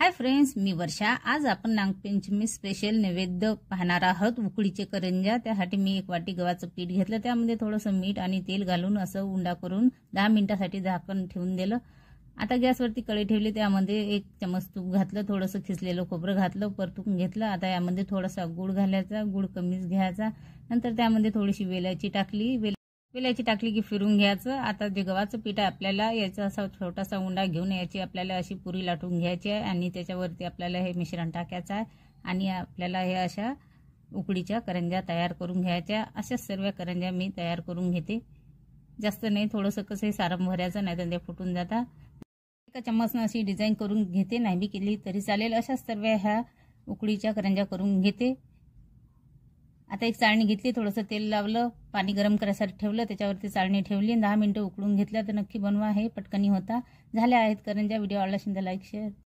Hi friends, मी वर्षा। आज आपण Nagpanchami special नैवेद्य पाहणार आहोत। उकडीचे करंजा। त्यासाठी मी 1 वाटी गव्हाचं पीठ घेतलं, त्यामध्ये थोडंसं मीठ आणि तेल घालून असं उंडा करून 10 मिनिटांसाठी झाकण ठेवून दिलं। आता गॅसवरती कढई ठेवली, त्यामध्ये 1 चमच तूप घातलं, थोडंसं खिसलेलं खोबरं घातलं, परतून घेतलं। आता यामध्ये थोडासा गूळ घालायचा, गूळ कमीच घ्यायचा। नंतर त्यामध्ये थोडीशी वेलायची टाकली, वेलायची टाकली की फिरून घ्यायचं। आता जे गव्हाचं पीठ आहे, आपल्याला याचा असा छोटासा उंडा घेऊन याची आपल्याला अशी पुरी लाटून घ्यायची आहे आणि त्याच्यावरती आपल्याला हे मिश्रण टाकायचं आहे आणि आपल्याला हे अशा उकडीच्या करंज्या तयार करून घ्यायच्या। अशाच सर्व करंज्या मी तयार करून घेते। जास्त नाही, थोडंसं कसं सारण भरायचं, नाही तर ते फुटून जातात। एका चम्मचनं अशी डिझाईन करून घेते, नाही बी केली तरी चालेल। अशाच सर्व ह्या उकडीच्या करंज्या करून घेते। आता एक चाळणी घेतली, थोडंसं तेल लावलं, पाणी गरम करायसाठी ठेवलं, त्याच्यावरती चाळणी ठेवली, 10 मिनिटं उकळून घेतल्या। तर नक्की बनवा, हे पटकनी होता। झाल्या आहेत करंज्या। व्हिडिओ आवडला असेल तर लाईक शेअर